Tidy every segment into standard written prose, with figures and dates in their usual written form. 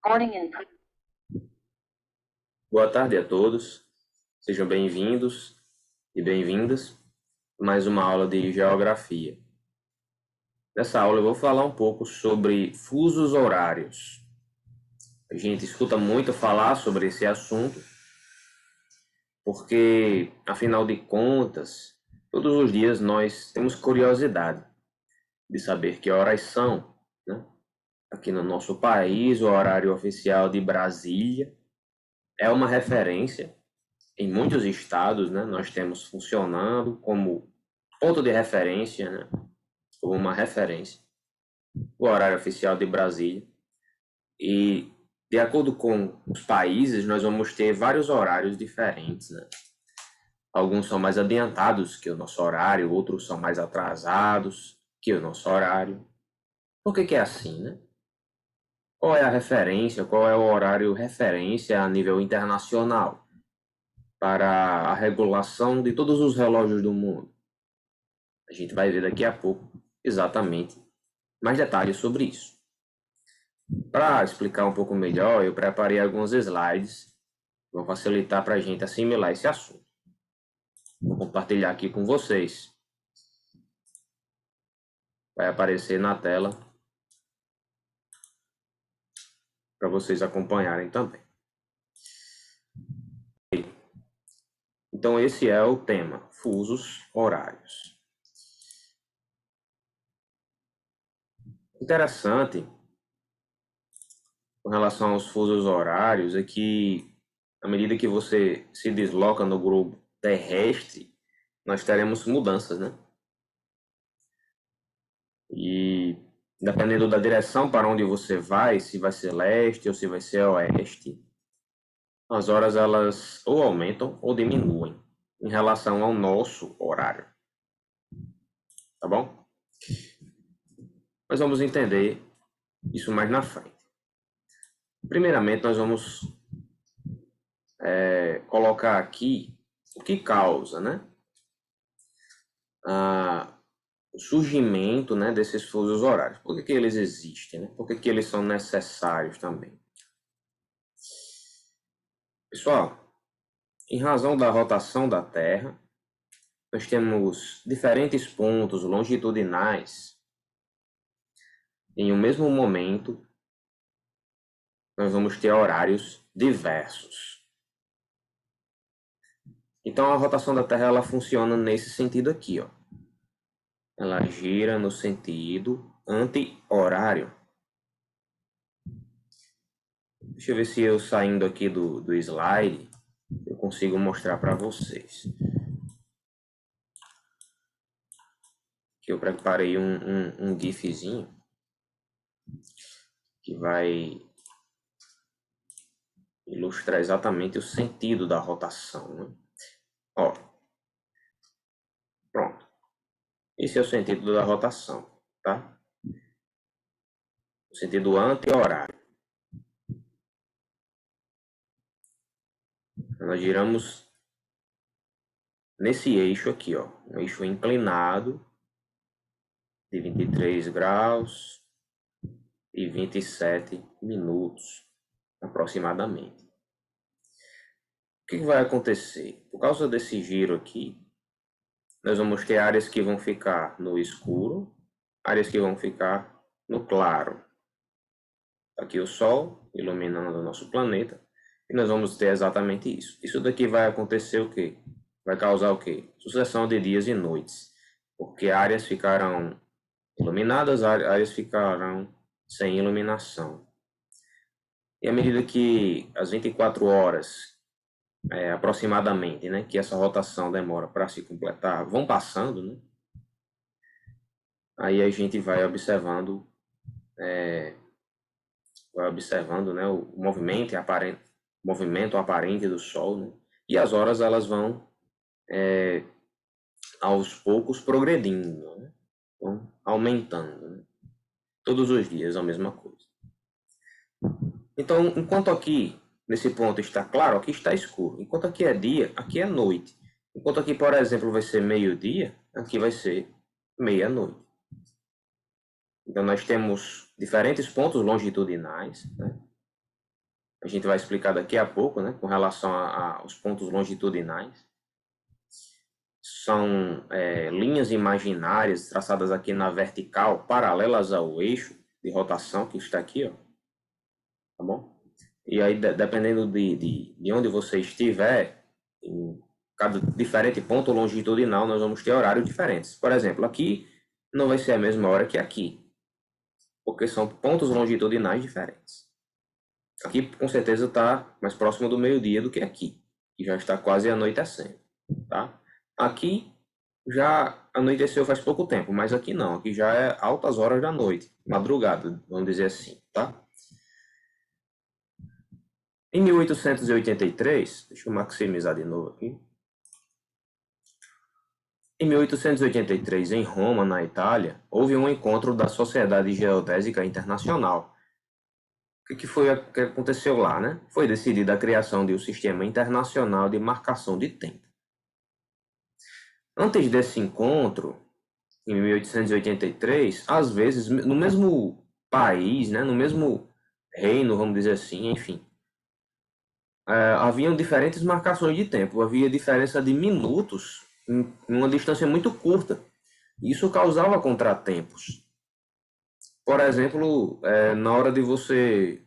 Morning input. Boa tarde a todos, sejam bem-vindos e bem-vindas a mais uma aula de Geografia. Nessa aula eu vou falar um pouco sobre fusos horários. A gente escuta muito falar sobre esse assunto, porque, afinal de contas, todos os dias nós temos curiosidade de saber que horas são, né? Aqui no nosso país, o horário oficial de Brasília é uma referência. Em muitos estados, né, nós temos funcionando como ponto de referência, né, como uma referência, o horário oficial de Brasília. E, de acordo com os países, nós vamos ter vários horários diferentes, né? Alguns são mais adiantados que o nosso horário, outros são mais atrasados que o nosso horário. Por que que é assim, né? Qual é a referência, qual é o horário referência a nível internacional para a regulação de todos os relógios do mundo? A gente vai ver daqui a pouco exatamente mais detalhes sobre isso. Para explicar um pouco melhor, eu preparei alguns slides que vão facilitar para a gente assimilar esse assunto. Vou compartilhar aqui com vocês. Vai aparecer na tela para vocês acompanharem também. Então, esse é o tema, fusos horários. Interessante com relação aos fusos horários é que, à medida que você se desloca no globo terrestre, nós teremos mudanças, né? E dependendo da direção para onde você vai, se vai ser leste ou se vai ser oeste, as horas elas ou aumentam ou diminuem em relação ao nosso horário, tá bom? Mas vamos entender isso mais na frente. Primeiramente, nós vamos colocar aqui o que causa, né? O surgimento, né, desses fusos horários. Por que que eles existem, né? Por que que eles são necessários também? Pessoal, em razão da rotação da Terra, nós temos diferentes pontos longitudinais. Em um mesmo momento, nós vamos ter horários diversos. Então, a rotação da Terra ela funciona nesse sentido aqui, ó. Ela gira no sentido anti-horário. Deixa eu ver se eu saindo aqui do slide, eu consigo mostrar para vocês. Que eu preparei um gifzinho que vai ilustrar exatamente o sentido da rotação, né? Ó, pronto. Esse é o sentido da rotação, tá? O sentido anti-horário. Nós giramos nesse eixo aqui, ó, um eixo inclinado de 23 graus e 27 minutos, aproximadamente. O que vai acontecer? Por causa desse giro aqui, nós vamos ter áreas que vão ficar no escuro, áreas que vão ficar no claro. Aqui o Sol iluminando o nosso planeta, e nós vamos ter exatamente isso. Isso daqui vai acontecer o quê? Vai causar o quê? Sucessão de dias e noites, porque áreas ficarão iluminadas, áreas ficarão sem iluminação. E à medida que as 24 horas, aproximadamente, né, que essa rotação demora para se completar, vão passando, né? Aí a gente vai observando, né, o movimento aparente do Sol, né? E as horas elas vão aos poucos progredindo, né? Vão aumentando, né? Todos os dias a mesma coisa. Então, enquanto aqui nesse ponto está claro, aqui está escuro. Enquanto aqui é dia, aqui é noite. Enquanto aqui, por exemplo, vai ser meio-dia, aqui vai ser meia-noite. Então, nós temos diferentes pontos longitudinais, né? a gente vai explicar daqui a pouco, né, com relação aos pontos longitudinais. São linhas imaginárias traçadas aqui na vertical, paralelas ao eixo de rotação que está aqui, ó. Tá bom? E aí, dependendo de onde você estiver, em cada diferente ponto longitudinal, nós vamos ter horários diferentes. Por exemplo, aqui não vai ser a mesma hora que aqui, porque são pontos longitudinais diferentes. Aqui, com certeza, está mais próximo do meio-dia do que aqui, que já está quase anoitecendo, tá? Aqui já anoiteceu faz pouco tempo, mas aqui não, aqui já é altas horas da noite, madrugada, vamos dizer assim, tá? Em 1883, deixa eu maximizar de novo aqui. Em 1883, em Roma, na Itália, houve um encontro da Sociedade Geodésica Internacional. O que foi que aconteceu lá, né? Foi decidida a criação de um sistema internacional de marcação de tempo. Antes desse encontro, em 1883, às vezes, no mesmo país, né, no mesmo reino, vamos dizer assim, enfim, haviam diferentes marcações de tempo, havia diferença de minutos em uma distância muito curta. Isso causava contratempos. Por exemplo, na hora de você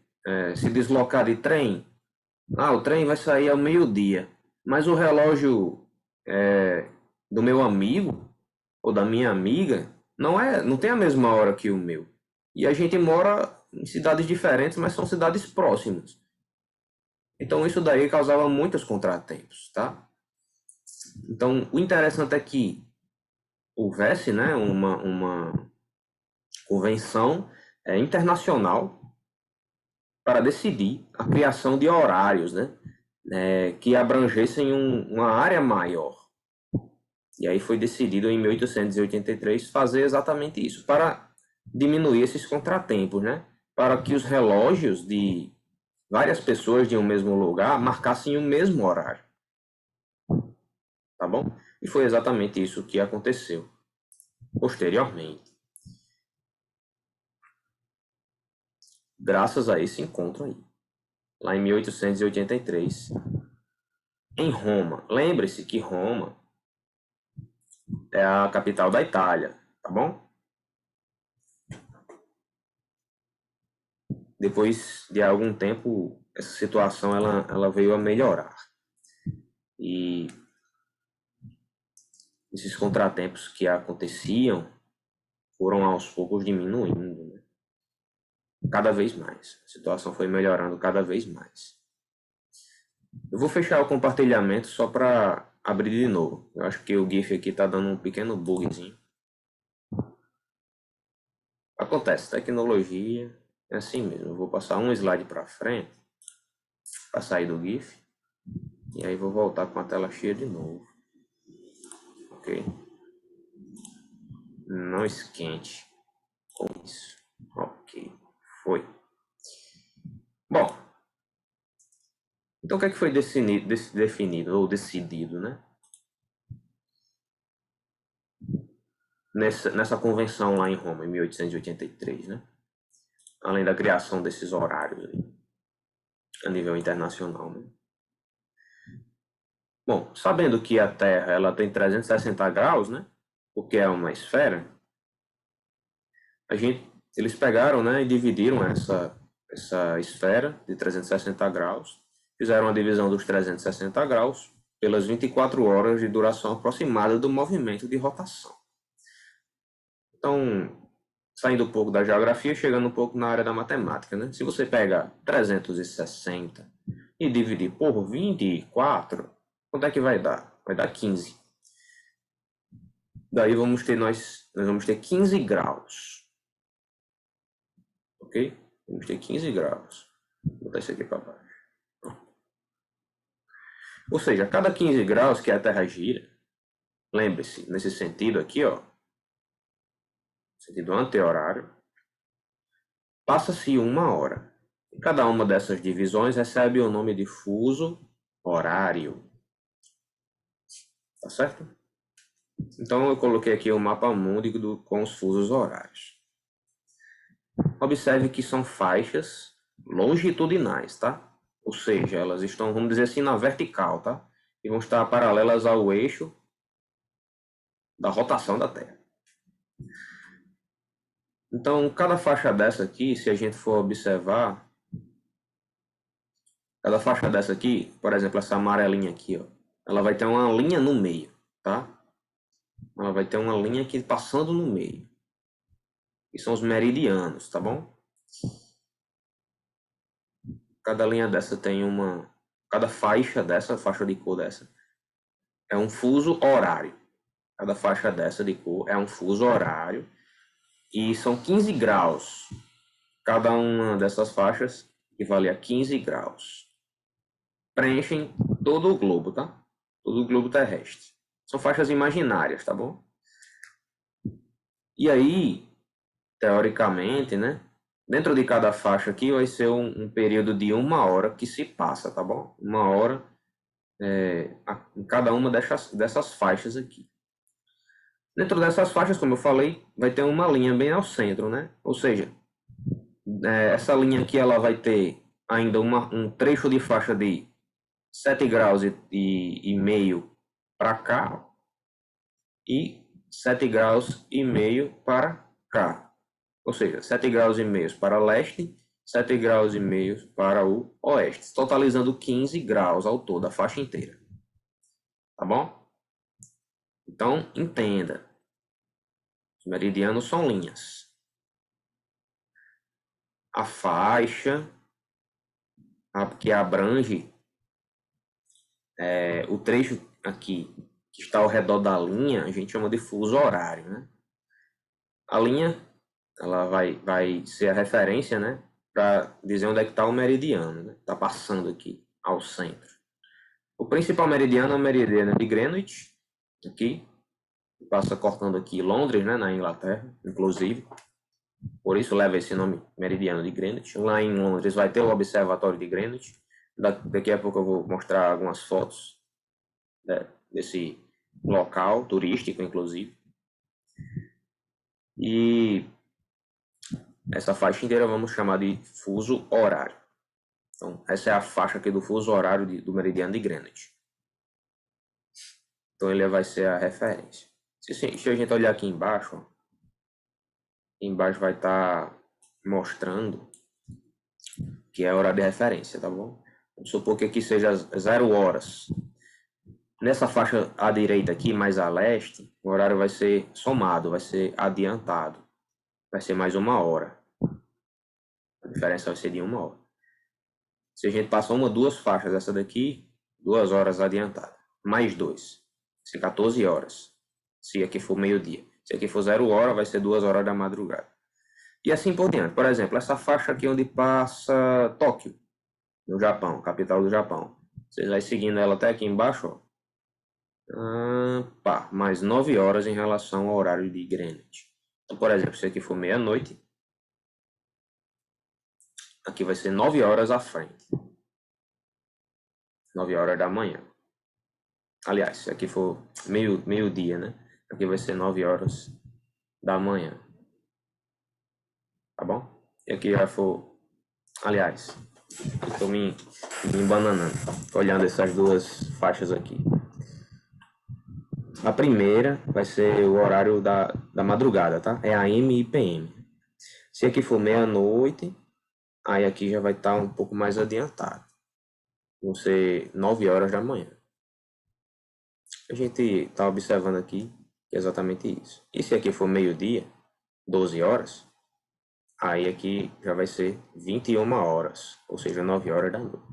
se deslocar de trem, o trem vai sair ao meio-dia, mas o relógio do meu amigo ou da minha amiga não tem a mesma hora que o meu. E a gente mora em cidades diferentes, mas são cidades próximas. Então isso daí causava muitos contratempos, tá? Então o interessante é que houvesse, né, uma convenção internacional para decidir a criação de horários, né, que abrangessem uma área maior. E aí foi decidido em 1883 fazer exatamente isso, para diminuir esses contratempos, né, para que os relógios de várias pessoas de um mesmo lugar marcassem o mesmo horário. Tá bom? E foi exatamente isso que aconteceu posteriormente. Graças a esse encontro aí, lá em 1883, em Roma. Lembre-se que Roma é a capital da Itália, tá bom? Depois de algum tempo, essa situação ela veio a melhorar. E esses contratempos que aconteciam foram aos poucos diminuindo, né? Cada vez mais. A situação foi melhorando cada vez mais. Eu vou fechar o compartilhamento só para abrir de novo. Eu acho que o GIF aqui está dando um pequeno bugzinho. Acontece, tecnologia é assim mesmo. Eu vou passar um slide para frente para sair do GIF. E aí vou voltar com a tela cheia de novo. Ok? Não esquente com isso. Ok. Foi. Bom. Então o que é que foi definido ou decidido, né? Nessa convenção lá em Roma, em 1883, né? Além da criação desses horários aí, a nível internacional, né? Bom, sabendo que a Terra ela tem 360 graus, né? Porque é uma esfera, eles pegaram, né, e dividiram essa esfera de 360 graus, fizeram a divisão dos 360 graus pelas 24 horas de duração aproximada do movimento de rotação. Então, saindo um pouco da geografia, chegando um pouco na área da matemática, né? Se você pega 360 e dividir por 24, quanto é que vai dar? Vai dar 15. Daí nós vamos ter 15 graus. Ok? Vamos ter 15 graus. Vou botar isso aqui para baixo. Ou seja, a cada 15 graus que a Terra gira, lembre-se, nesse sentido aqui, ó, sentido anti-horário, passa-se uma hora. E cada uma dessas divisões recebe o nome de fuso horário. Tá certo? Então eu coloquei aqui o mapa mundi com os fusos horários. Observe que são faixas longitudinais, tá? ou seja, elas estão, vamos dizer assim, na vertical, tá? E vão estar paralelas ao eixo da rotação da Terra. Então, cada faixa dessa aqui, se a gente for observar, cada faixa dessa aqui, por exemplo, essa amarelinha aqui, ó, ela vai ter uma linha no meio, tá? Ela vai ter uma linha aqui passando no meio. E são os meridianos, tá bom? Cada linha dessa tem uma... Cada faixa dessa, faixa de cor dessa, é um fuso horário. Cada faixa dessa de cor é um fuso horário. E são 15 graus. Cada uma dessas faixas equivale a 15 graus. Preenchem todo o globo, tá? Todo o globo terrestre. São faixas imaginárias, tá bom? E aí, teoricamente, né? Dentro de cada faixa aqui vai ser um período de 1 hora que se passa, tá bom? 1 hora em cada uma dessas faixas aqui. Dentro dessas faixas, como eu falei, vai ter uma linha bem ao centro, né? Ou seja, essa linha aqui ela vai ter ainda um trecho de faixa de 7 graus e meio para cá e 7 graus e meio para cá. Ou seja, 7 graus e meio para leste, 7 graus e meio para o oeste, totalizando 15 graus ao todo, a faixa inteira. Tá bom? Então, entenda. Os meridianos são linhas. A faixa que abrange o trecho aqui que está ao redor da linha, a gente chama de fuso horário, né? A linha, ela vai ser a referência, né? Para dizer onde é que está o meridiano, né? Está passando aqui ao centro. O principal meridiano é o meridiano de Greenwich, aqui, passa cortando aqui Londres, né, na Inglaterra, inclusive. Por isso leva esse nome, meridiano de Greenwich. Lá em Londres vai ter o observatório de Greenwich. Daqui a pouco eu vou mostrar algumas fotos, né, desse local turístico, inclusive. E essa faixa inteira vamos chamar de fuso horário. Então, essa é a faixa aqui do fuso horário do meridiano de Greenwich. Então, ele vai ser a referência. Se a gente olhar aqui embaixo, ó, embaixo vai estar mostrando que é a hora de referência, tá bom? Vamos supor que aqui seja 0 horas. Nessa faixa à direita aqui, mais a leste, o horário vai ser somado, vai ser adiantado. Vai ser mais 1 hora. A diferença vai ser de 1 hora. Se a gente passar duas faixas dessa daqui, 2 horas adiantada. Mais 2. Vai ser 14 horas. Se aqui for meio-dia. Se aqui for 0 hora, vai ser 2 horas da madrugada. E assim por diante. Por exemplo, essa faixa aqui onde passa Tóquio, no Japão, capital do Japão. Vocês vai seguindo ela até aqui embaixo, ó. Mais 9 horas em relação ao horário de Greenwich. Então, por exemplo, se aqui for meia-noite, aqui vai ser 9 horas à frente. 9 horas da manhã. Aliás, se aqui for meio-dia, né? Aqui vai ser 9 horas da manhã. Tá bom? E aqui já for... Aliás, estou me embananando, olhando essas duas faixas aqui. A primeira vai ser o horário da madrugada, tá? É AM e PM. Se aqui for meia-noite, aí aqui já vai estar um pouco mais adiantado. Vão ser 9 horas da manhã. A gente está observando aqui que é exatamente isso. E se aqui for meio-dia, 12 horas, aí aqui já vai ser 21 horas, ou seja, 9 horas da noite.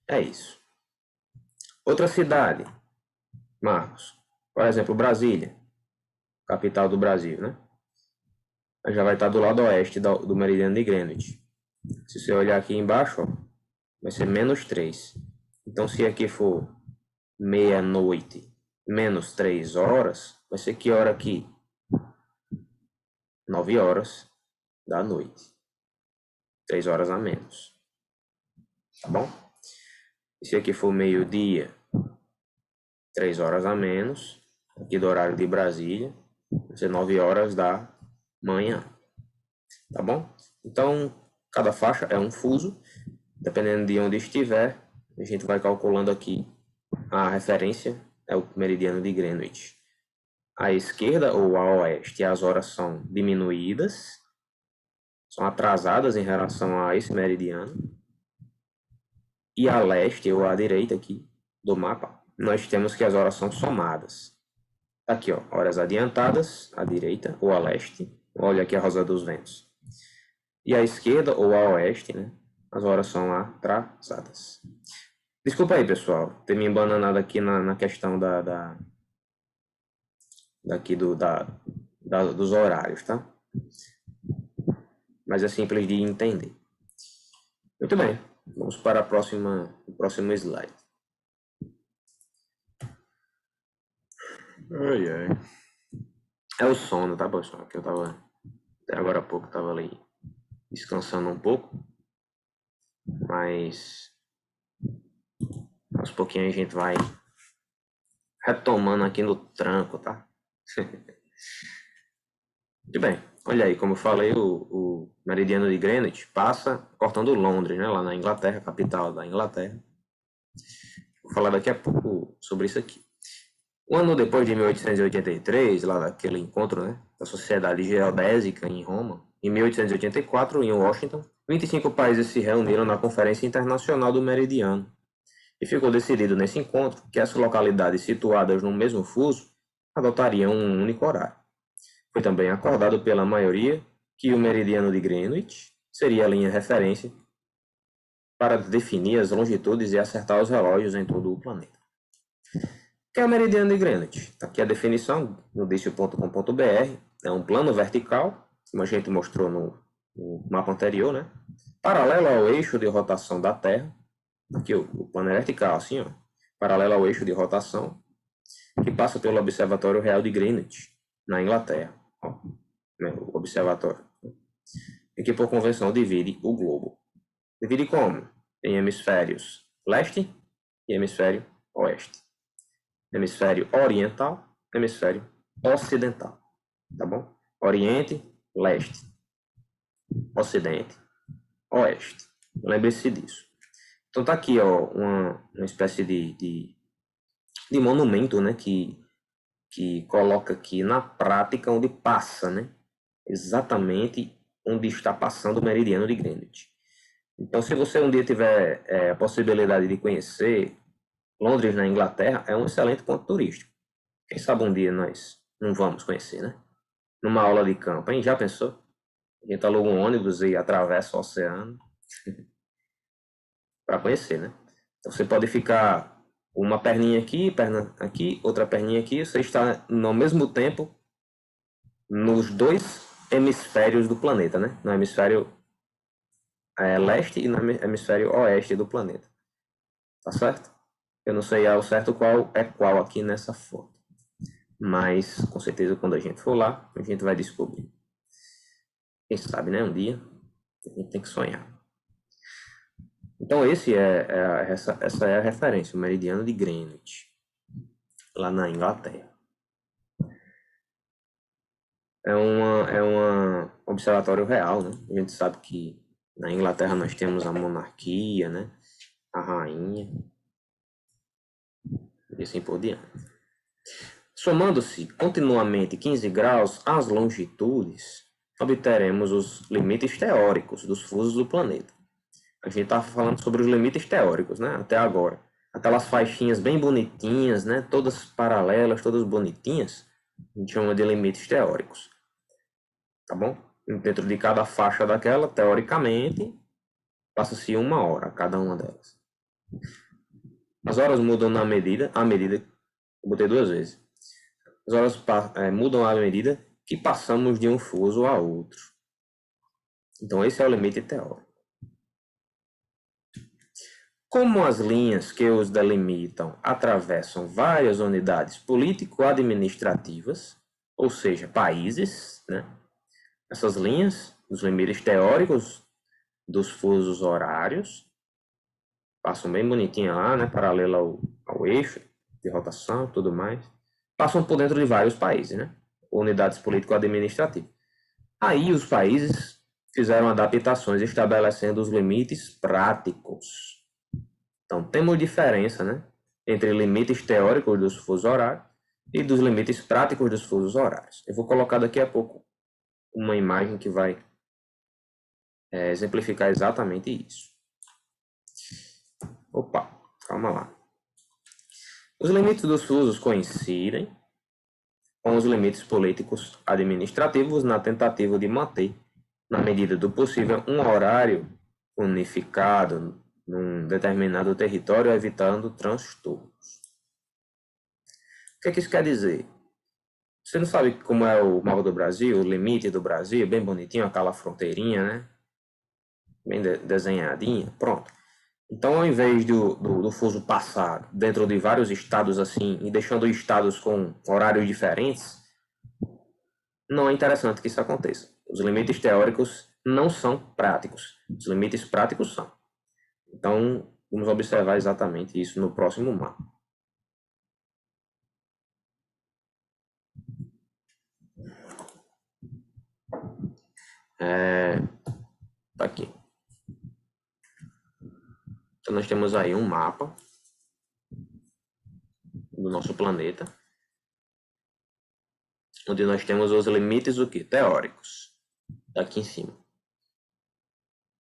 É isso. Outra cidade, Marcos. Por exemplo, Brasília, capital do Brasil, né? Já vai estar do lado oeste do meridiano de Greenwich. Se você olhar aqui embaixo, ó, vai ser -3. Então, se aqui for meia-noite menos 3 horas, vai ser que hora aqui? 9 horas da noite. 3 horas a menos. Tá bom? E se aqui for meio-dia, 3 horas a menos, aqui do horário de Brasília, vai ser 9 horas da manhã. Tá bom? Então, cada faixa é um fuso. Dependendo de onde estiver, a gente vai calculando aqui a referência, é o meridiano de Greenwich. À esquerda ou a oeste, as horas são diminuídas, são atrasadas em relação a esse meridiano. E a leste ou à direita aqui do mapa, nós temos que as horas são somadas. Aqui, ó, horas adiantadas, à direita ou a leste. Olha aqui a rosa dos ventos. E à esquerda ou a oeste, né? As horas são atrasadas. Desculpa aí, pessoal, ter me embananado aqui na questão dos horários, tá? Mas é simples de entender. Muito bem, vamos para o próximo slide. Ai, ai. É o sono, tá, pessoal? Que eu tava, até agora há pouco, tava ali descansando um pouco. Mas aos pouquinhos a gente vai retomando aqui no tranco, tá? Muito bem, olha aí, como eu falei, o meridiano de Greenwich passa cortando Londres, né? Lá na Inglaterra, capital da Inglaterra. Vou falar daqui a pouco sobre isso aqui. Um ano depois de 1883, lá daquele encontro, né, da Sociedade Geodésica em Roma, em 1884, em Washington, 25 países se reuniram na Conferência Internacional do Meridiano. E ficou decidido nesse encontro que as localidades situadas no mesmo fuso adotariam um único horário. Foi também acordado pela maioria que o meridiano de Greenwich seria a linha referência para definir as longitudes e acertar os relógios em todo o planeta. O que é o meridiano de Greenwich? Está aqui a definição no dicio.com.br. É um plano vertical, como a gente mostrou no mapa anterior, né? Paralelo ao eixo de rotação da Terra. Aqui o plano é vertical, assim, ó, paralelo ao eixo de rotação, que passa pelo Observatório Real de Greenwich, na Inglaterra. Ó, né, o observatório. E que, por convenção, divide o globo. Divide como? Em hemisférios leste e hemisfério oeste. Hemisfério oriental, hemisfério ocidental. Tá bom? Oriente, leste. Ocidente, oeste. Lembre-se disso. Então tá aqui, ó, uma espécie de monumento, né, que coloca aqui na prática onde passa, né, exatamente onde está passando o meridiano de Greenwich. Então, se você um dia tiver a possibilidade de conhecer Londres, na Inglaterra, é um excelente ponto turístico. Quem sabe um dia nós não vamos conhecer, né? Numa aula de campo, hein? Já pensou? A gente aluga um ônibus e atravessa o oceano para conhecer, né? Então, você pode ficar uma perninha aqui, perna aqui, outra perninha aqui, você está no mesmo tempo nos dois hemisférios do planeta, né? No hemisfério leste e no hemisfério oeste do planeta. Tá certo? Eu não sei ao certo qual é qual aqui nessa foto. Mas, com certeza, quando a gente for lá, a gente vai descobrir. Quem sabe, né? Um dia, a gente tem que sonhar. Então, essa é a referência, o meridiano de Greenwich, lá na Inglaterra. É um observatório real, né? A gente sabe que na Inglaterra nós temos a monarquia, né? A rainha, e assim por diante. Somando-se continuamente 15 graus às longitudes, obteremos os limites teóricos dos fusos do planeta. A gente está falando sobre os limites teóricos, né? Até agora. Aquelas faixinhas bem bonitinhas, né? Todas paralelas, todas bonitinhas, a gente chama de limites teóricos. Tá bom? Dentro de cada faixa daquela, teoricamente, passa-se 1 hora a cada uma delas. As horas mudam à medida, eu botei 2 vezes. As horas mudam à medida que passamos de um fuso a outro. Então, esse é o limite teórico. Como as linhas que os delimitam atravessam várias unidades político-administrativas, ou seja, países, né? Essas linhas, os limites teóricos dos fusos horários, passam bem bonitinha lá, né? Paralelo ao eixo de rotação e tudo mais. Passam por dentro de vários países, né? Unidades político-administrativas. Aí os países fizeram adaptações estabelecendo os limites práticos. Então, temos diferença, né, entre limites teóricos dos fusos horários e dos limites práticos dos fusos horários. Eu vou colocar daqui a pouco uma imagem que vai exemplificar exatamente isso. Opa, calma lá. Os limites dos fusos coincidem com os limites políticos administrativos na tentativa de manter, na medida do possível, um horário unificado num determinado território, evitando transtornos. O que é que isso quer dizer? Você não sabe como é o mapa do Brasil, o limite do Brasil, bem bonitinho, aquela fronteirinha, né? Bem desenhadinha, pronto. Então, ao invés do fuso passar dentro de vários estados assim, e deixando estados com horários diferentes, não é interessante que isso aconteça. Os limites teóricos não são práticos, os limites práticos são. Então, vamos observar exatamente isso no próximo mapa. Tá aqui. Então, nós temos aí um mapa do nosso planeta, onde nós temos os limites o quê? Teóricos. Aqui em cima.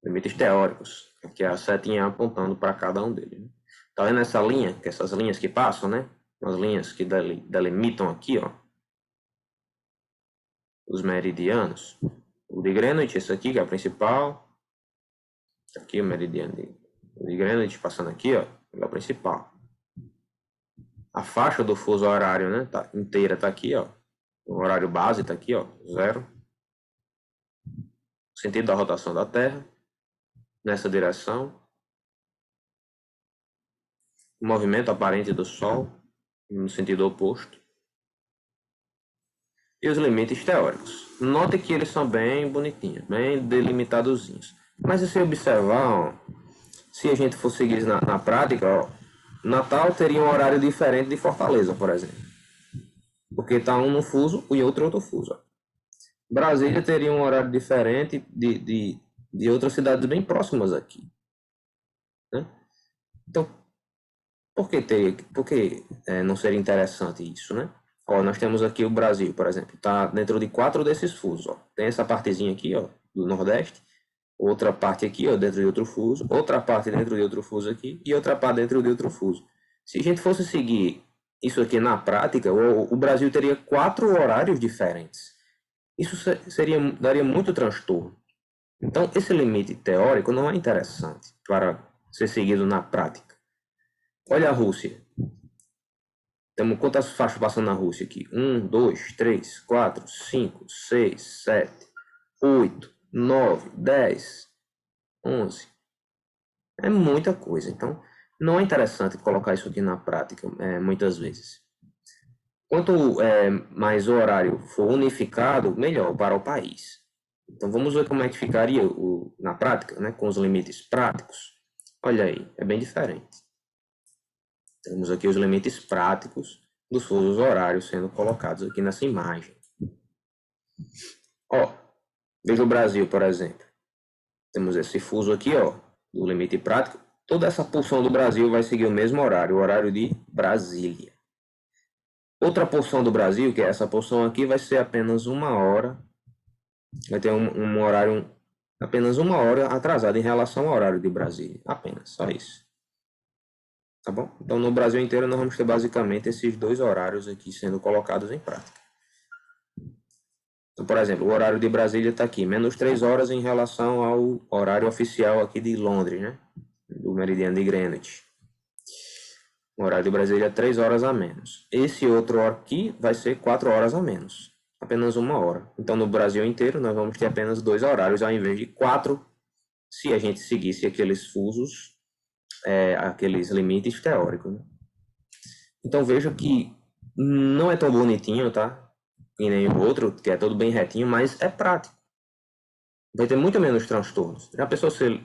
Limites teóricos. Aqui é a setinha apontando para cada um deles. Né? Tá vendo essa linha? Que essas linhas que passam, né? As linhas que delimitam aqui, ó. Os meridianos. O de Greenwich, esse aqui que é o principal. Aqui o meridiano de Greenwich passando aqui, ó. É o principal. A faixa do fuso horário, né? Tá, inteira tá aqui, ó. O horário base tá aqui, ó. 0. O sentido da rotação da Terra. Nessa direção. O movimento aparente do Sol. No sentido oposto. E os limites teóricos. Note que eles são bem bonitinhos, bem delimitadozinhos. Mas se você observar, ó, se a gente for seguir na prática, ó, Natal teria um horário diferente de Fortaleza, por exemplo. Porque está um no fuso e outro fuso. Ó. Brasília teria um horário diferente de outras cidades bem próximas aqui. Né? Então, por que não seria interessante isso, né? Ó, nós temos aqui o Brasil, por exemplo, está dentro de 4 desses fusos. Ó. Tem essa partezinha aqui, ó, do Nordeste, outra parte aqui, ó, dentro de outro fuso, outra parte dentro de outro fuso aqui e outra parte dentro de outro fuso. Se a gente fosse seguir isso aqui na prática, o Brasil teria 4 horários diferentes. Isso daria muito transtorno. Então, esse limite teórico não é interessante para ser seguido na prática. Olha a Rússia. Temos quantas faixas passando na Rússia aqui? 1, 2, 3, 4, 5, 6, 7, 8, 9, 10, 11. É muita coisa. Então, não é interessante colocar isso aqui na prática, muitas vezes. Quanto mais o horário for unificado, melhor para o país. Então, vamos ver como é que ficaria na prática, né, com os limites práticos. Olha aí, é bem diferente. Temos aqui os limites práticos dos fusos horários sendo colocados aqui nessa imagem. Ó, veja o Brasil, por exemplo. Temos esse fuso aqui, ó, do limite prático. Toda essa porção do Brasil vai seguir o mesmo horário, o horário de Brasília. Outra porção do Brasil, que é essa porção aqui, vai ser apenas 1 hora. Vai ter um horário, apenas 1 hora atrasado em relação ao horário de Brasília. Apenas, só isso. Tá bom? Então, no Brasil inteiro, nós vamos ter basicamente esses 2 horários aqui sendo colocados em prática. Então, por exemplo, o horário de Brasília está aqui, menos 3 horas em relação ao horário oficial aqui de Londres, né? Do meridiano de Greenwich. O horário de Brasília é 3 horas a menos. Esse outro aqui vai ser 4 horas a menos. Apenas 1 hora. Então, no Brasil inteiro, nós vamos ter apenas 2 horários ao invés de 4, se a gente seguisse aqueles fusos, aqueles limites teóricos. Né? Então, veja que não é tão bonitinho, tá? E nem o outro, que é todo bem retinho, mas é prático. Vai ter muito menos transtornos. Já pensou se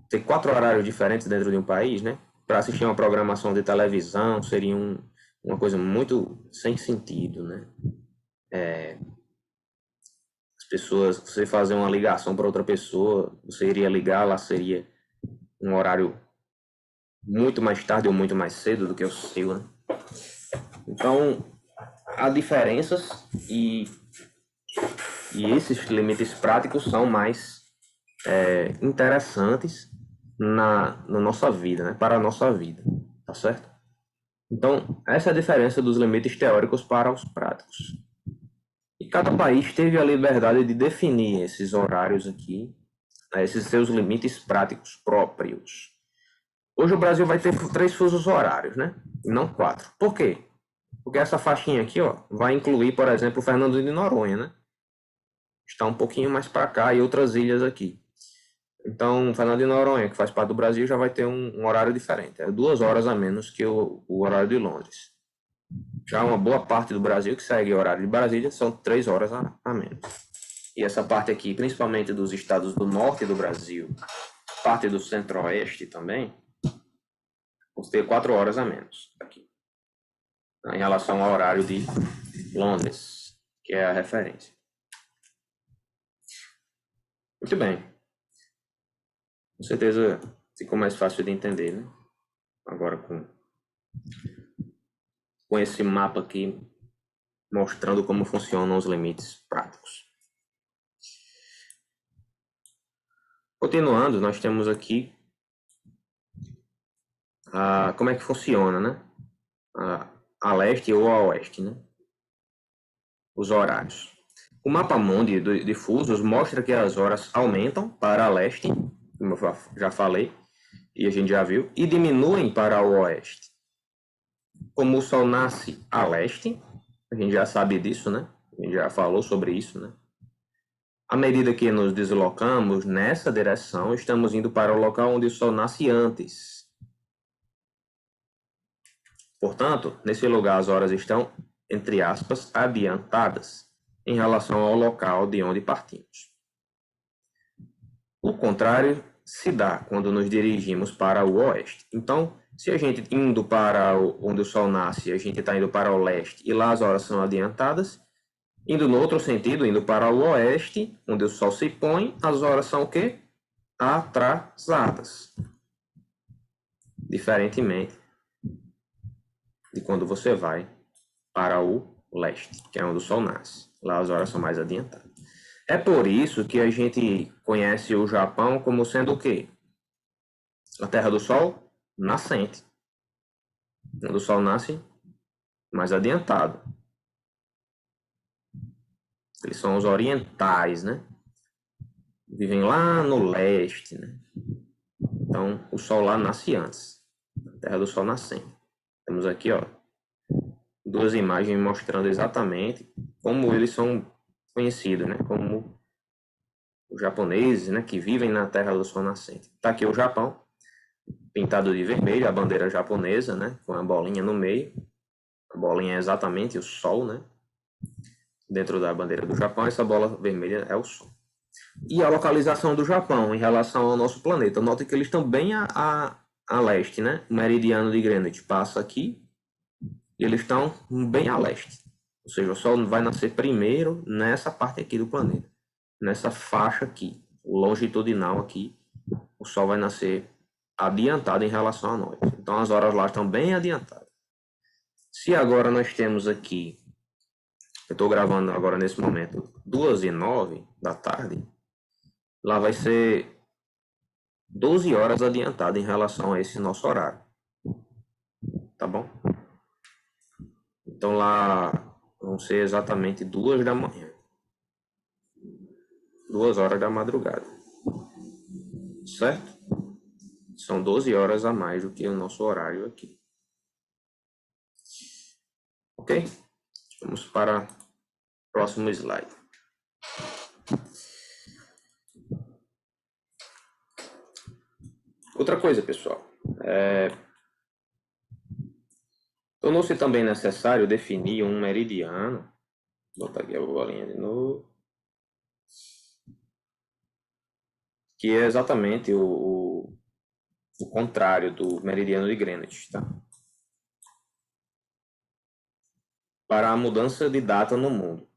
ter 4 horários diferentes dentro de um país, né? Para assistir uma programação de televisão seria uma coisa muito sem sentido, né? pessoas, você fazer uma ligação para outra pessoa, você iria ligar, lá seria um horário muito mais tarde ou muito mais cedo do que o seu, né? Então, há diferenças e esses limites práticos são mais interessantes na nossa vida, né? Para a nossa vida, tá certo? Então, essa é a diferença dos limites teóricos para os práticos. E cada país teve a liberdade de definir esses horários aqui, né, esses seus limites práticos próprios. Hoje o Brasil vai ter 3 fusos horários, né? E não 4. Por quê? Porque essa faixinha aqui, ó, vai incluir, por exemplo, o Fernando de Noronha, né? Está um pouquinho mais para cá e outras ilhas aqui. Então, Fernando de Noronha, que faz parte do Brasil, já vai ter um horário diferente. É 2 horas a menos que o horário de Londres. Já uma boa parte do Brasil que segue o horário de Brasília são 3 horas a menos. E essa parte aqui, principalmente dos estados do norte do Brasil, parte do centro-oeste também, vão ter 4 horas a menos aqui, em relação ao horário de Londres, que é a referência. Muito bem. Com certeza ficou mais fácil de entender, né? Agora com esse mapa aqui mostrando como funcionam os limites práticos. Continuando, nós temos aqui como é que funciona, né? A leste ou a oeste, né? Os horários. O mapa mundi de fusos mostra que as horas aumentam para a leste, como eu já falei, e a gente já viu, e diminuem para o oeste. Como o Sol nasce a leste, a gente já sabe disso, né? A gente já falou sobre isso, né? À medida que nos deslocamos nessa direção, estamos indo para o local onde o Sol nasce antes. Portanto, nesse lugar as horas estão, entre aspas, adiantadas em relação ao local de onde partimos. O contrário se dá quando nos dirigimos para o oeste. Então, se a gente indo para onde o Sol nasce, a gente está indo para o leste e lá as horas são adiantadas, indo no outro sentido, indo para o oeste, onde o Sol se põe, as horas são o quê? Atrasadas. Diferentemente de quando você vai para o leste, que é onde o Sol nasce. Lá as horas são mais adiantadas. É por isso que a gente conhece o Japão como sendo o quê? A Terra do Sol nascente. Onde o Sol nasce mais adiantado. Eles são os orientais, né? Vivem lá no leste, né? Então, o Sol lá nasce antes. A Terra do Sol nascente. Temos aqui, ó, 2 imagens mostrando exatamente como eles são conhecidos, né? Como os japoneses, né? Que vivem na Terra do Sol nascente. Tá aqui o Japão, pintado de vermelho, a bandeira japonesa, né? Com a bolinha no meio. A bolinha é exatamente o Sol, né? Dentro da bandeira do Japão, essa bola vermelha é o Sol. E a localização do Japão em relação ao nosso planeta. Note que eles estão bem a leste, né? O meridiano de Greenwich passa aqui e eles estão bem a leste. Ou seja, o Sol vai nascer primeiro nessa parte aqui do planeta. Nessa faixa aqui, longitudinal aqui, o Sol vai nascer adiantado em relação a nós. Então as horas lá estão bem adiantadas. Se agora nós temos aqui, eu estou gravando agora nesse momento, 2h09 da tarde, lá vai ser 12 horas adiantado em relação a esse nosso horário. Tá bom? Então lá vão ser exatamente 2 da manhã. 2 horas da madrugada. Certo? São 12 horas a mais do que o nosso horário aqui. Ok? Vamos para o próximo slide. Outra coisa, pessoal. Tornou-se também necessário definir um meridiano. Vou botar aqui a bolinha de novo. Que é exatamente o contrário do meridiano de Greenwich, tá? Para a mudança de data no mundo.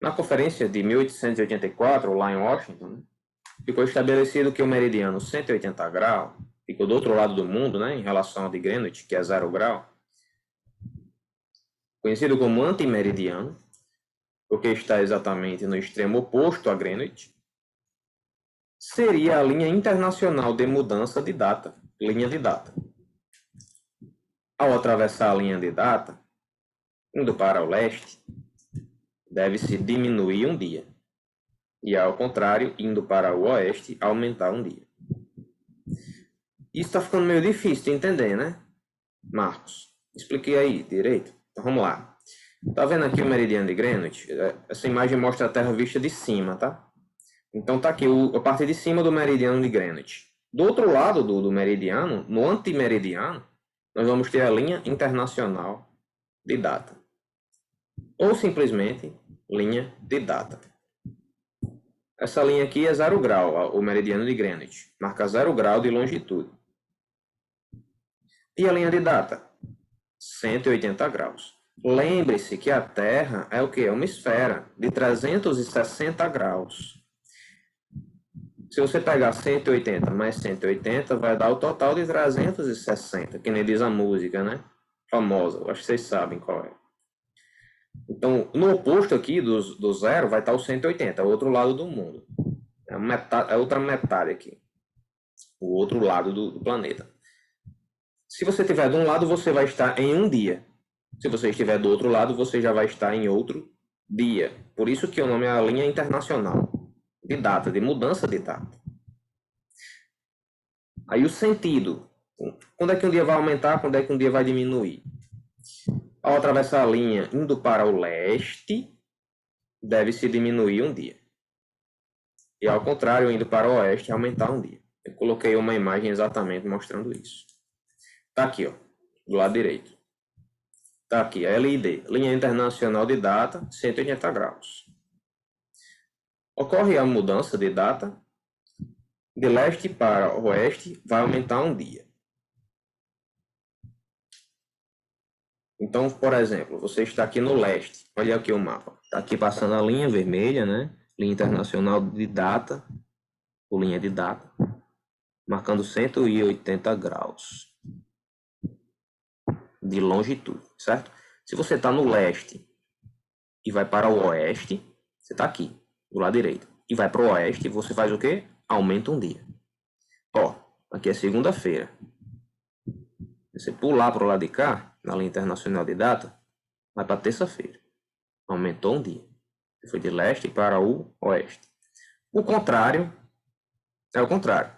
Na conferência de 1884, lá em Washington, né, ficou estabelecido que o meridiano 180 graus ficou do outro lado do mundo, né, em relação ao de Greenwich, que é 0 grau, conhecido como antimeridiano, porque está exatamente no extremo oposto a Greenwich, seria a linha internacional de mudança de data, linha de data. Ao atravessar a linha de data, indo para o leste, deve-se diminuir um dia. E ao contrário, indo para o oeste, aumentar um dia. Isso está ficando meio difícil de entender, né, Marcos? Expliquei aí direito. Então vamos lá. Tá vendo aqui o meridiano de Greenwich? Essa imagem mostra a Terra vista de cima, tá? Então tá aqui a parte de cima do meridiano de Greenwich. Do outro lado do meridiano, no antimeridiano, nós vamos ter a linha internacional de data. Ou simplesmente linha de data. Essa linha aqui é 0 grau, o meridiano de Greenwich. Marca 0 grau de longitude. E a linha de data? 180 graus. Lembre-se que a Terra é o quê? É uma esfera de 360 graus. Se você pegar 180 mais 180, vai dar o total de 360, que nem diz a música, né? Famosa, eu acho que vocês sabem qual é. Então, no oposto aqui do zero, vai estar o 180, o outro lado do mundo. É a outra metade aqui. O outro lado do planeta. Se você estiver de um lado, você vai estar em um dia. Se você estiver do outro lado, você já vai estar em outro dia. Por isso que o nome é a linha internacional de data, de mudança de data. Aí o sentido. Quando é que um dia vai aumentar, quando é que um dia vai diminuir? Ao atravessar a linha indo para o leste, deve-se diminuir um dia. E ao contrário, indo para o oeste, aumentar um dia. Eu coloquei uma imagem exatamente mostrando isso. Tá aqui, ó, do lado direito. Tá aqui, a LID, Linha Internacional de Data, 180 graus. Ocorre a mudança de data, de leste para oeste, vai aumentar um dia. Então, por exemplo, você está aqui no leste, olha aqui o mapa. Está aqui passando a linha vermelha, né? Linha Internacional de Data, ou linha de data, marcando 180 graus de longitude, certo? Se você está no leste e vai para o oeste, você está aqui, do lado direito, e vai para o oeste, você faz o quê? Aumenta um dia. Ó, aqui é segunda-feira. Você pular para o lado de cá, na linha internacional de data, vai para terça-feira. Aumentou um dia. Você foi de leste para o oeste. O contrário é o contrário.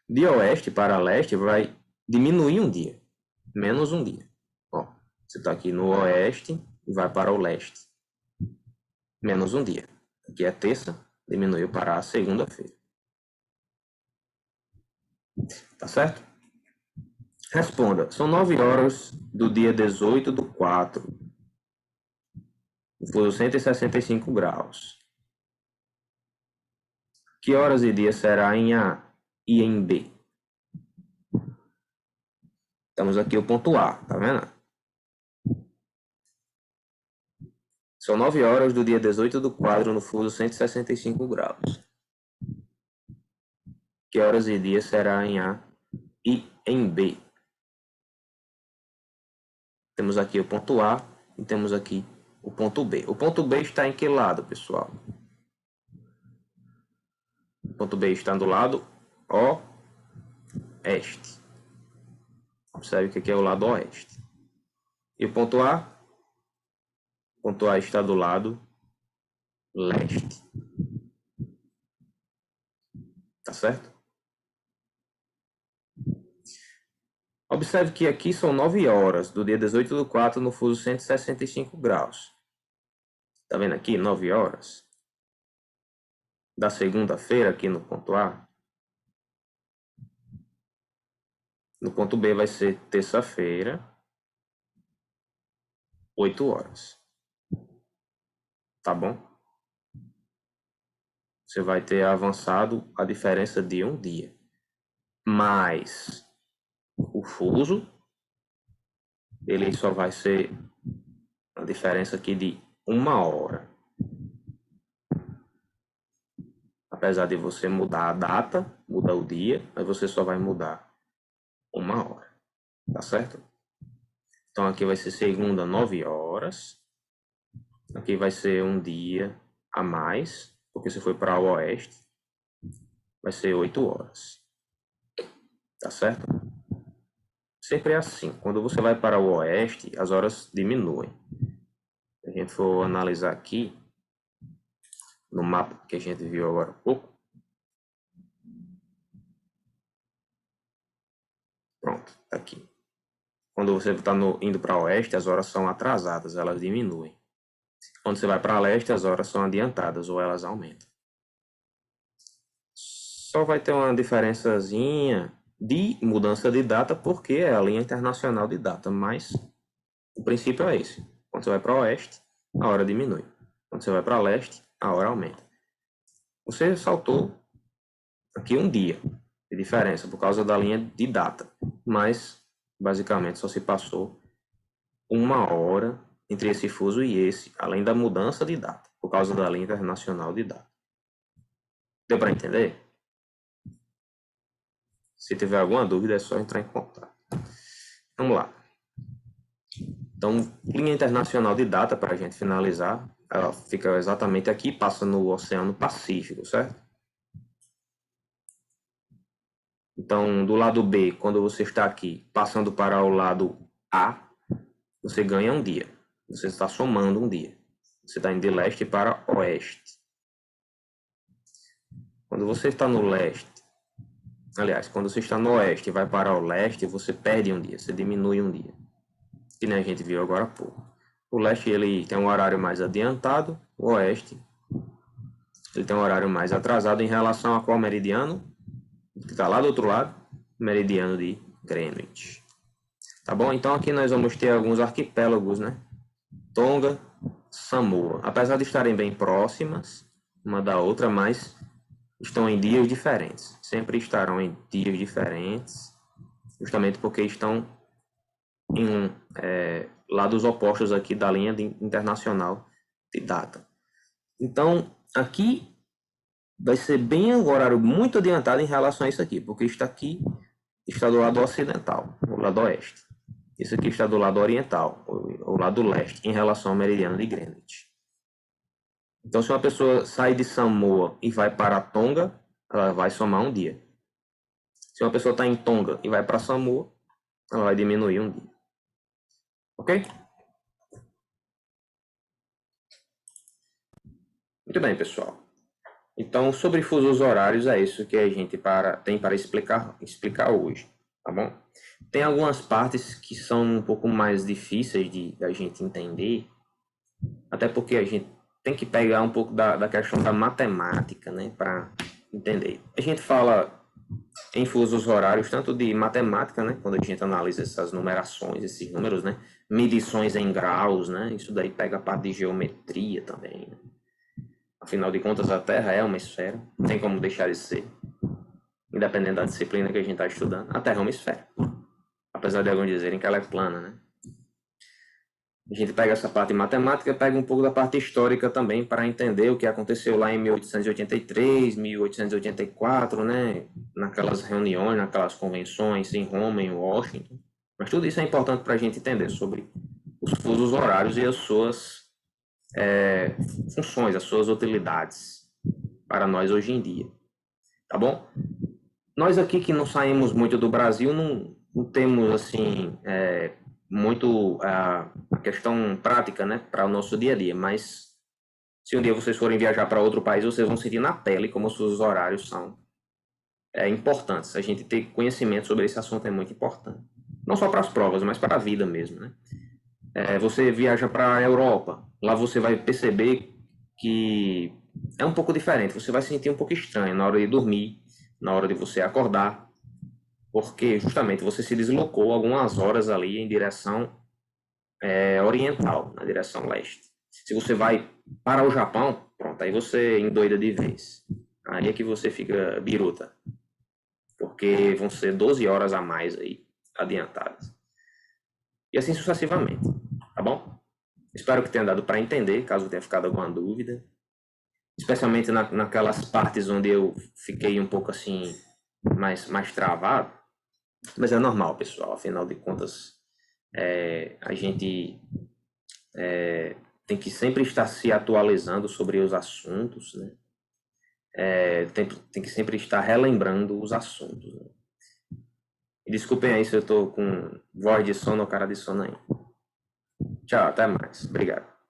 De oeste para leste vai diminuir um dia. Menos um dia. Ó, você está aqui no oeste e vai para o leste. Menos um dia. Aqui é terça, diminuiu para a segunda-feira. Tá certo? Responda. São 9 horas do dia 18/4. Foi 165 graus. Que horas e dia será em A e em B? Estamos aqui o ponto A, tá vendo? São 9 horas do dia 18/4 no fuso 165 graus. Que horas e dia será em A e em B? Temos aqui o ponto A e temos aqui o ponto B. O ponto B está em que lado, pessoal? O ponto B está do lado oeste. Observe que aqui é o lado oeste. E o ponto A? O ponto A está do lado leste. Tá certo? Observe que aqui são 9 horas do dia 18/4 no fuso 165 graus. Tá vendo aqui? 9 horas. Da segunda-feira aqui no ponto A. No ponto B vai ser terça-feira, 8 horas. Tá bom? Você vai ter avançado a diferença de um dia. Mas o fuso, ele só vai ser a diferença aqui de 1 hora. Apesar de você mudar a data, muda o dia, mas você só vai mudar 1 hora. Tá certo? Então aqui vai ser segunda, 9 horas. Aqui vai ser um dia a mais, porque você foi para o oeste. Vai ser 8 horas. Tá certo? Sempre é assim. Quando você vai para o oeste, as horas diminuem. Se a gente for analisar aqui, no mapa que a gente viu agora há pouco. Pronto, tá aqui. Quando você está indo para o oeste, as horas são atrasadas, elas diminuem. Quando você vai para leste, as horas são adiantadas ou elas aumentam. Só vai ter uma diferençazinha de mudança de data porque é a linha internacional de data, mas o princípio é esse. Quando você vai para o oeste, a hora diminui. Quando você vai para leste, a hora aumenta. Você saltou aqui um dia de diferença por causa da linha de data, mas basicamente só se passou 1 hora entre esse fuso e esse, além da mudança de data, por causa da linha internacional de data. Deu para entender? Se tiver alguma dúvida, é só entrar em contato. Vamos lá. Então, linha internacional de data, para a gente finalizar, ela fica exatamente aqui, passa no Oceano Pacífico, certo? Então, do lado B, quando você está aqui, passando para o lado A, você ganha um dia. Você está somando um dia. Você está indo de leste para oeste. Quando você está no leste, aliás, quando você está no oeste e vai para o leste, você perde um dia, você diminui um dia. Que nem a gente viu agora há pouco. O leste ele tem um horário mais adiantado, o oeste ele tem um horário mais atrasado em relação a qual meridiano? Que está lá do outro lado, meridiano de Greenwich. Tá bom? Então aqui nós vamos ter alguns arquipélagos, né? Tonga, Samoa. Apesar de estarem bem próximas uma da outra, mas estão em dias diferentes. Sempre estarão em dias diferentes, justamente porque estão em lados opostos aqui da linha internacional de data. Então, aqui vai ser bem um horário muito adiantado em relação a isso aqui, porque isso aqui está do lado ocidental, o lado oeste. Isso aqui está do lado oriental, o lado leste, em relação ao meridiano de Greenwich. Então, se uma pessoa sai de Samoa e vai para Tonga, ela vai somar um dia. Se uma pessoa está em Tonga e vai para Samoa, ela vai diminuir um dia. Ok? Muito bem, pessoal. Então, sobre fusos horários, é isso que a gente tem para explicar hoje, tá bom? Tem algumas partes que são um pouco mais difíceis da gente entender, até porque a gente tem que pegar um pouco da questão da matemática, né, para entender. A gente fala em fusos horários tanto de matemática, né, quando a gente analisa essas numerações, esses números, né, medições em graus, né, isso daí pega a parte de geometria também, né? Afinal de contas, a Terra é uma esfera, não tem como deixar de ser, independente da disciplina que a gente está estudando. A Terra é uma esfera, apesar de alguns dizerem que ela é plana, né? A gente pega essa parte matemática, pega um pouco da parte histórica também para entender o que aconteceu lá em 1883, 1884, né? Naquelas reuniões, naquelas convenções em Roma, em Washington. Mas tudo isso é importante para a gente entender sobre os fusos horários e as suas funções, as suas utilidades para nós hoje em dia. Tá bom? Nós aqui que não saímos muito do Brasil, não temos assim muito a questão prática, né, para o nosso dia a dia, mas se um dia vocês forem viajar para outro país, vocês vão sentir na pele como os seus horários são importantes. A gente ter conhecimento sobre esse assunto é muito importante. Não só para as provas, mas para a vida mesmo, né? Você viaja para a Europa, lá você vai perceber que é um pouco diferente. Você vai se sentir um pouco estranho na hora de dormir, na hora de você acordar, porque justamente você se deslocou algumas horas ali em direção oriental, na direção leste. Se você vai para o Japão, pronto, aí você endoida de vez. Aí é que você fica biruta, porque vão ser 12 horas a mais aí, adiantadas. E assim sucessivamente, tá bom? Espero que tenha dado para entender, caso tenha ficado alguma dúvida. especialmente naquelas partes onde eu fiquei um pouco assim, mais travado. Mas é normal, pessoal, afinal de contas, a gente tem que sempre estar se atualizando sobre os assuntos, né? Tem que sempre estar relembrando os assuntos, né? E desculpem aí se eu tô com voz de sono ou cara de sono aí. Tchau, até mais. Obrigado.